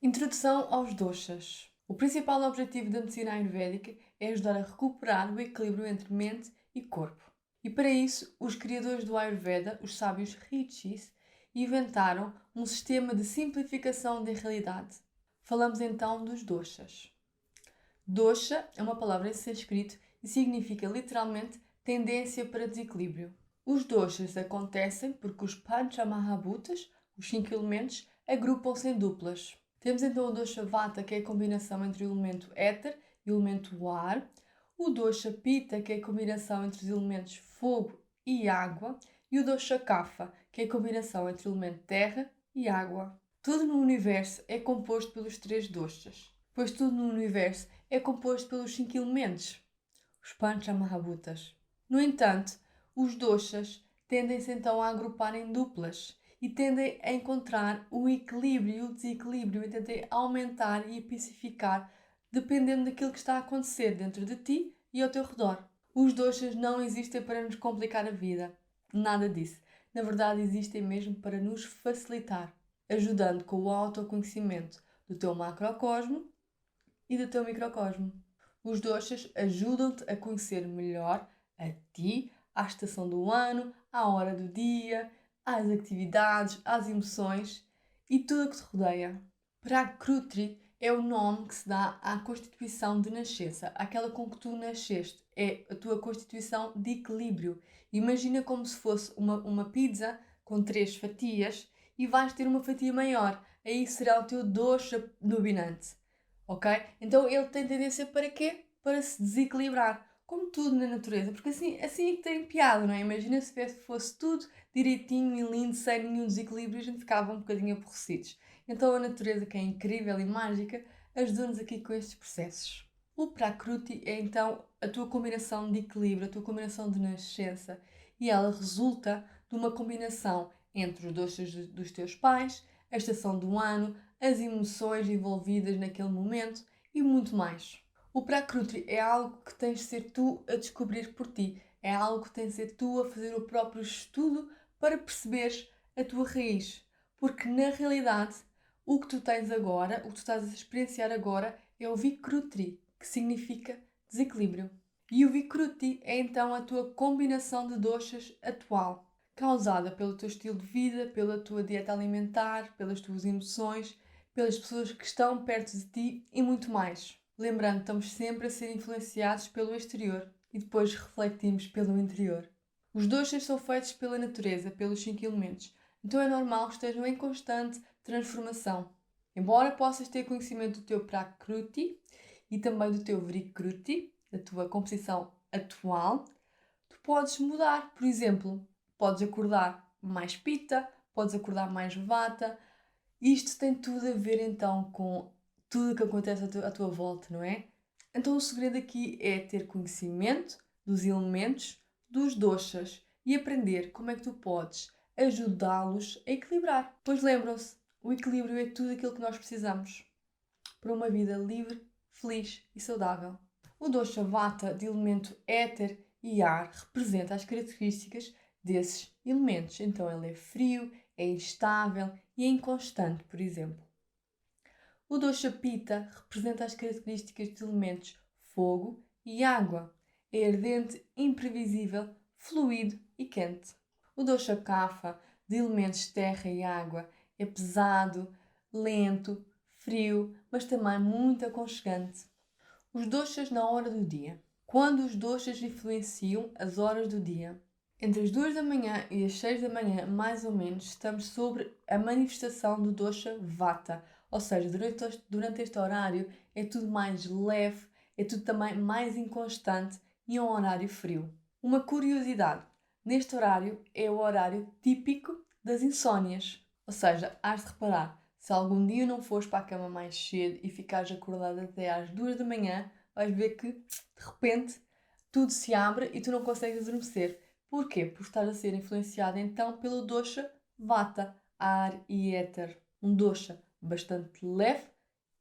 Introdução aos doshas. O principal objetivo da medicina ayurvédica é ajudar a recuperar o equilíbrio entre mente e corpo. E para isso, os criadores do Ayurveda, os sábios rishis, inventaram um sistema de simplificação da realidade. Falamos então dos doshas. Dosha é uma palavra em sânscrito e significa literalmente tendência para desequilíbrio. Os doshas acontecem porque os Panchamahabhutas, os 5 elementos, agrupam-se em duplas. Temos então o dosha Vata, que é a combinação entre o elemento éter e o elemento ar. O dosha Pitta, que é a combinação entre os elementos fogo e água. E o dosha Kapha, que é a combinação entre o elemento terra e água. Tudo no universo é composto pelos 3 doshas, pois tudo no universo é composto pelos 5 elementos, os Panchamahabhutas. No entanto, os doshas tendem-se então a agrupar em duplas e tendem a encontrar o equilíbrio e o desequilíbrio e tendem a aumentar e a pacificar dependendo daquilo que está a acontecer dentro de ti e ao teu redor. Os doshas não existem para nos complicar a vida, nada disso. Na verdade, existem mesmo para nos facilitar, ajudando com o autoconhecimento do teu macrocosmo e do teu microcosmo. Os doshas ajudam-te a conhecer melhor a ti, à estação do ano, à hora do dia, às atividades, às emoções e tudo o que te rodeia. Prakriti é o nome que se dá à constituição de nascença, aquela com que tu nasceste. É a tua constituição de equilíbrio. Imagina como se fosse uma pizza com 3 fatias e vais ter uma fatia maior. Aí será o teu dosha dominante. Ok? Então ele tem tendência para quê? Para se desequilibrar. Como tudo na natureza. Porque assim é que tem piada, não é? Imagina se fosse tudo direitinho e lindo, sem nenhum desequilíbrio, a gente ficava um bocadinho aborrecidos. Então a natureza, que é incrível e mágica, ajuda-nos aqui com estes processos. O Prakriti é então a tua combinação de equilíbrio, a tua combinação de nascença, e ela resulta de uma combinação entre os doshas dos teus pais, a estação do ano, as emoções envolvidas naquele momento e muito mais. O Prakriti é algo que tens de ser tu a descobrir por ti, é algo que tens de ser tu a fazer o próprio estudo para perceberes a tua raiz. Porque na realidade, o que tu tens agora, o que tu estás a experienciar agora, é o Vikruti, que significa desequilíbrio. E o Vikruti é então a tua combinação de doshas atual, causada pelo teu estilo de vida, pela tua dieta alimentar, pelas tuas emoções, pelas pessoas que estão perto de ti e muito mais. Lembrando, estamos sempre a ser influenciados pelo exterior e depois refletimos pelo interior. Os doshas são feitos pela natureza, pelos 5 elementos, então é normal que estejam em constante transformação. Embora possas ter conhecimento do teu Prakriti e também do teu Vrikruti, da tua composição atual, tu podes mudar. Por exemplo, podes acordar mais Pitta, podes acordar mais Vata. Isto tem tudo a ver então com tudo o que acontece à tua volta, não é? Então o segredo aqui é ter conhecimento dos elementos, dos doshas e aprender como é que tu podes ajudá-los a equilibrar. Pois lembram-se, o equilíbrio é tudo aquilo que nós precisamos para uma vida livre, feliz e saudável. O dosha Vata, de elemento éter e ar, representa as características desses elementos. Então ele é frio, é instável e é inconstante, por exemplo. O dosha Pitta representa as características de elementos fogo e água. É ardente, imprevisível, fluido e quente. O dosha Kapha, de elementos terra e água, é pesado, lento, frio, mas também muito aconchegante. Os doshas na hora do dia. Quando os doshas influenciam as horas do dia? Entre as 2 da manhã e as 6 da manhã, mais ou menos, estamos sobre a manifestação do dosha Vata. Ou seja, durante este horário é tudo mais leve, é tudo também mais inconstante e é um horário frio. Uma curiosidade, neste horário é o horário típico das insónias. Ou seja, has de reparar, se algum dia não fores para a cama mais cedo e ficares acordado até às 2 da manhã, vais ver que, de repente, tudo se abre e tu não consegues adormecer. Porquê? Por estar a ser influenciada então pelo dosha Vata, ar e éter. Um dosha bastante leve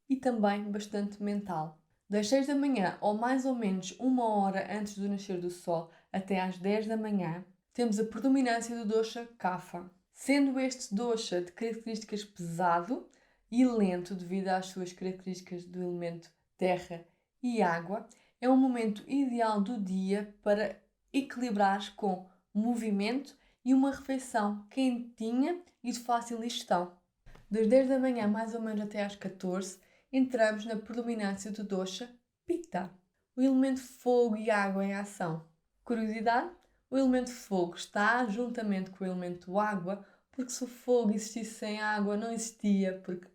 e também bastante mental. Das 6 da manhã, ou mais ou menos uma hora antes do nascer do sol, até às 10 da manhã, temos a predominância do dosha Kapha. Sendo este dosha de características pesado, e lento devido às suas características do elemento terra e água, é um momento ideal do dia para equilibrares com movimento e uma refeição quentinha e de fácil digestão. Das 10 da manhã mais ou menos até às 14, entramos na predominância do dosha Pitta, o elemento fogo e água em ação. Curiosidade? O elemento fogo está juntamente com o elemento água, porque se o fogo existisse sem água não existia, porque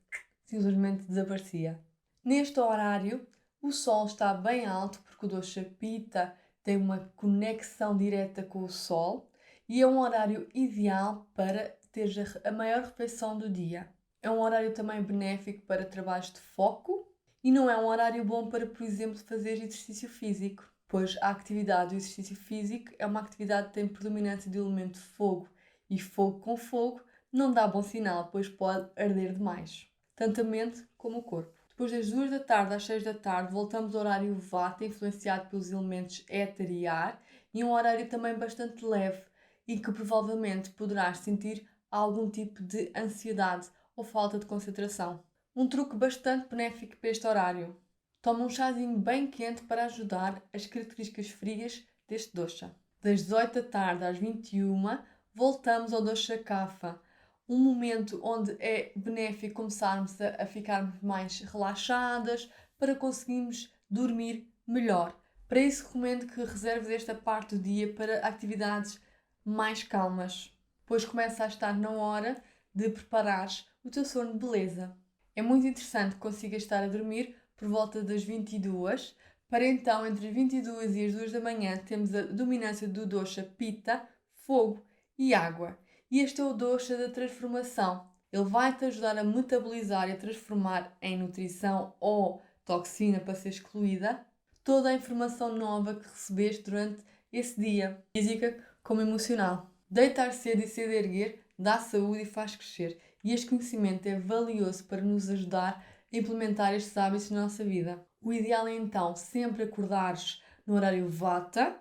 simplesmente desaparecia. Neste horário, o sol está bem alto, porque o dosha Pitta tem uma conexão direta com o sol e é um horário ideal para teres a maior refeição do dia. É um horário também benéfico para trabalhos de foco e não é um horário bom para, por exemplo, fazer exercício físico, pois a atividade do exercício físico é uma atividade que tem predominância do elemento fogo e fogo com fogo não dá bom sinal, pois pode arder demais, tanto a mente como o corpo. Depois das 2 da tarde às 6 da tarde voltamos ao horário Vata, influenciado pelos elementos éter e ar, e um horário também bastante leve e que provavelmente poderás sentir algum tipo de ansiedade ou falta de concentração. Um truque bastante benéfico para este horário. Toma um chazinho bem quente para ajudar as características frias deste dosha. Das 18 da tarde às 21, voltamos ao dosha Kapha, um momento onde é benéfico começarmos a ficarmos mais relaxadas para conseguirmos dormir melhor. Para isso recomendo que reserves esta parte do dia para atividades mais calmas, pois começa a estar na hora de preparares o teu sono de beleza. É muito interessante que consigas estar a dormir por volta das 22, para então entre as 22 e as 2 da manhã temos a dominância do dosha Pitta, fogo e água. E este é o dosha da transformação. Ele vai-te ajudar a metabolizar e a transformar em nutrição ou toxina para ser excluída toda a informação nova que recebeste durante esse dia, física como emocional. Deitar cedo e cedo a erguer dá saúde e faz crescer. E este conhecimento é valioso para nos ajudar a implementar estes hábitos na nossa vida. O ideal é então sempre acordares no horário Vata,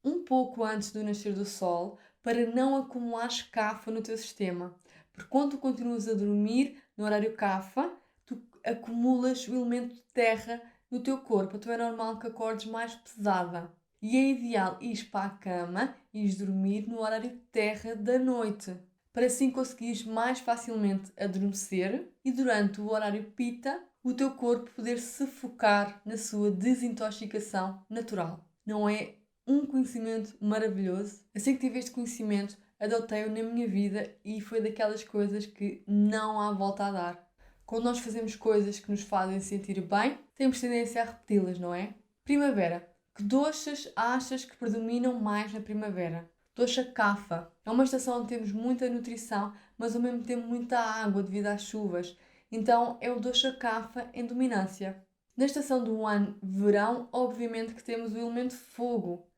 um pouco antes do nascer do sol, para não acumulares Kapha no teu sistema. Porque quando tu continuas a dormir no horário Kapha, tu acumulas o elemento terra no teu corpo. Então é normal que acordes mais pesada. E é ideal ir para a cama e ir dormir no horário terra da noite, para assim conseguires mais facilmente adormecer e durante o horário Pitta o teu corpo poder se focar na sua desintoxicação natural. Não é um conhecimento maravilhoso? Assim que tive este conhecimento, adotei-o na minha vida e foi daquelas coisas que não há volta a dar. Quando nós fazemos coisas que nos fazem sentir bem, temos tendência a repeti-las, não é? Primavera. Que doshas achas que predominam mais na primavera? Dosha Kapha. É uma estação onde temos muita nutrição, mas ao mesmo tempo muita água devido às chuvas. Então é o dosha Kapha em dominância. Na estação do ano verão, obviamente que temos o elemento fogo,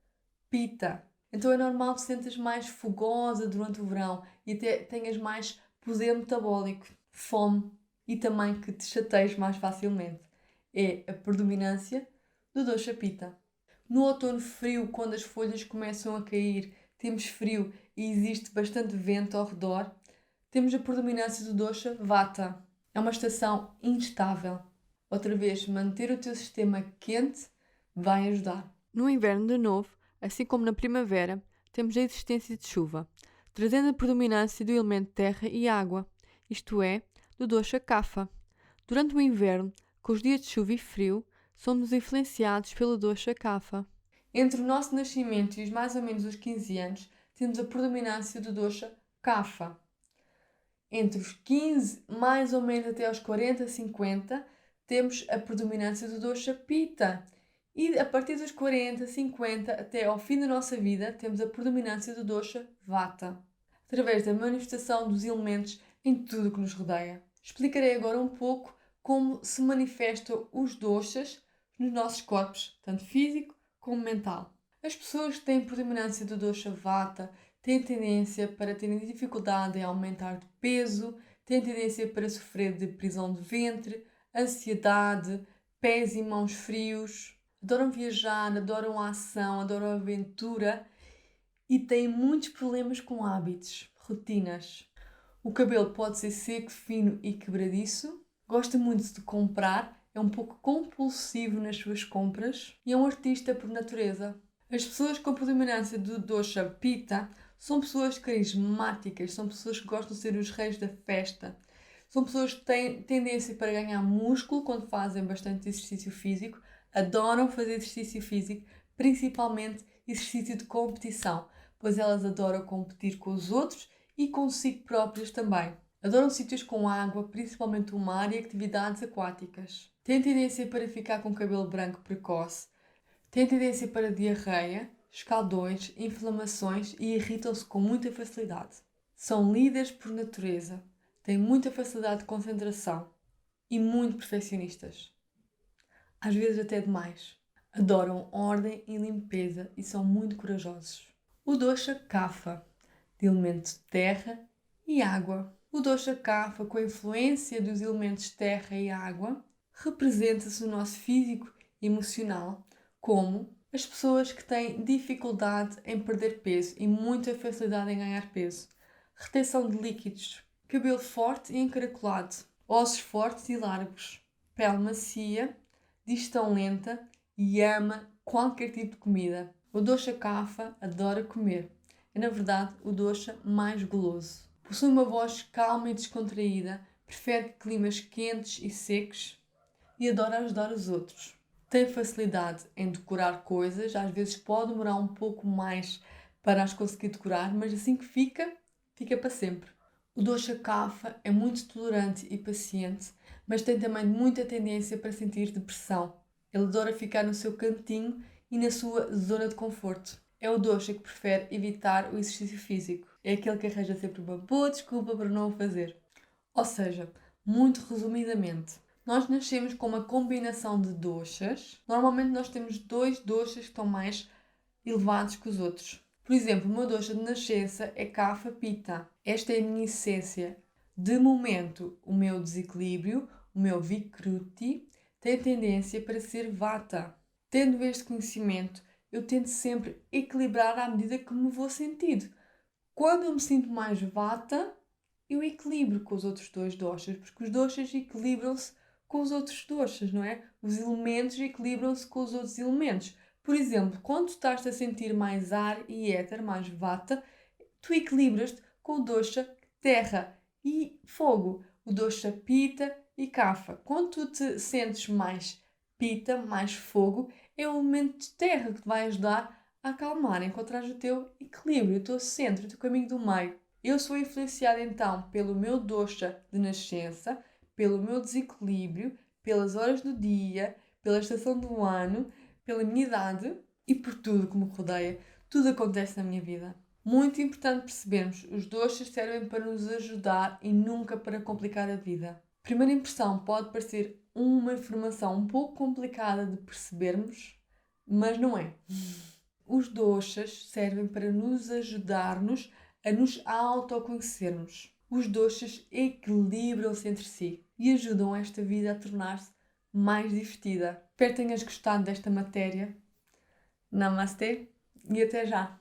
Pitta. Então é normal que te sentas mais fogosa durante o verão e até tenhas mais poder metabólico, fome e também que te chateies mais facilmente. É a predominância do dosha Pitta. No outono frio, quando as folhas começam a cair, temos frio e existe bastante vento ao redor, temos a predominância do dosha Vata. É uma estação instável. Outra vez, manter o teu sistema quente vai ajudar. No inverno, de novo, assim como na primavera, temos a existência de chuva, trazendo a predominância do elemento terra e água, isto é, do dosha Kapha. Durante o inverno, com os dias de chuva e frio, somos influenciados pelo dosha Kapha. Entre o nosso nascimento e os mais ou menos os 15 anos, temos a predominância do dosha Kapha. Entre os 15, mais ou menos até aos 40, 50, temos a predominância do dosha Pitta. E a partir dos 40, 50, até ao fim da nossa vida, temos a predominância do dosha Vata, através da manifestação dos elementos em tudo o que nos rodeia. Explicarei agora um pouco como se manifestam os doshas nos nossos corpos, tanto físico como mental. As pessoas que têm predominância do dosha Vata têm tendência para terem dificuldade em aumentar de peso, têm tendência para sofrer de prisão de ventre, ansiedade, pés e mãos frios, adoram viajar, adoram a ação, adoram a aventura e têm muitos problemas com hábitos, rotinas. O cabelo pode ser seco, fino e quebradiço. Gosta muito de comprar, é um pouco compulsivo nas suas compras e é um artista por natureza. As pessoas com predominância do dosha Pitta são pessoas carismáticas, são pessoas que gostam de ser os reis da festa. São pessoas que têm tendência para ganhar músculo quando fazem bastante exercício físico, adoram fazer exercício físico, principalmente exercício de competição, pois elas adoram competir com os outros e consigo próprias também. Adoram sítios com água, principalmente o mar e atividades aquáticas. Têm tendência para ficar com cabelo branco precoce, têm tendência para diarreia, escaldões, inflamações e irritam-se com muita facilidade. São líderes por natureza, têm muita facilidade de concentração e muito perfeccionistas. Às vezes até demais. Adoram ordem e limpeza e são muito corajosos. O dosha Kapha, de elementos de terra e água. O dosha Kapha, com a influência dos elementos terra e água, representa-se no nosso físico e emocional como as pessoas que têm dificuldade em perder peso e muita facilidade em ganhar peso, retenção de líquidos, cabelo forte e encaracolado, ossos fortes e largos, pele macia, digestão lenta e ama qualquer tipo de comida. O dosha Kapha adora comer. É, na verdade, o dosha mais guloso. Possui uma voz calma e descontraída, prefere climas quentes e secos e adora ajudar os outros. Tem facilidade em decorar coisas, às vezes pode demorar um pouco mais para as conseguir decorar, mas assim que fica para sempre. O dosha Kapha é muito tolerante e paciente, mas tem também muita tendência para sentir depressão. Ele adora ficar no seu cantinho e na sua zona de conforto. É o dosha que prefere evitar o exercício físico. É aquele que arranja sempre uma boa desculpa para não o fazer. Ou seja, muito resumidamente, nós nascemos com uma combinação de doshas. Normalmente nós temos 2 doshas que estão mais elevados que os outros. Por exemplo, o meu dosha de nascença é Kapha Pitta. Esta é a minha essência. De momento, o meu desequilíbrio, o meu Vikruti, tem tendência para ser Vata. Tendo este conhecimento, eu tento sempre equilibrar à medida que me vou sentindo. Quando eu me sinto mais Vata, eu equilibro com os outros 2 doshas, porque os doshas equilibram-se com os outros doshas, não é? Os elementos equilibram-se com os outros elementos. Por exemplo, quando tu estás a sentir mais ar e éter, mais vata, tu equilibras-te com o dosha terra e fogo, o dosha pita e kapha. Quando tu te sentes mais pita, mais fogo, é o elemento de terra que te vai ajudar a acalmar, a encontrar o teu equilíbrio, o teu centro, o teu caminho do meio. Eu sou influenciada então pelo meu dosha de nascença, pelo meu desequilíbrio, pelas horas do dia, pela estação do ano, pela minha idade e por tudo que me rodeia. Tudo acontece na minha vida. Muito importante percebermos, os doshas servem para nos ajudar e nunca para complicar a vida. Primeira impressão pode parecer uma informação um pouco complicada de percebermos, mas não é. Os doshas servem para nos ajudarmos a nos autoconhecermos. Os doshas equilibram-se entre si e ajudam esta vida a tornar-se mais divertida. Espero que tenhas gostado desta matéria. Namastê e até já!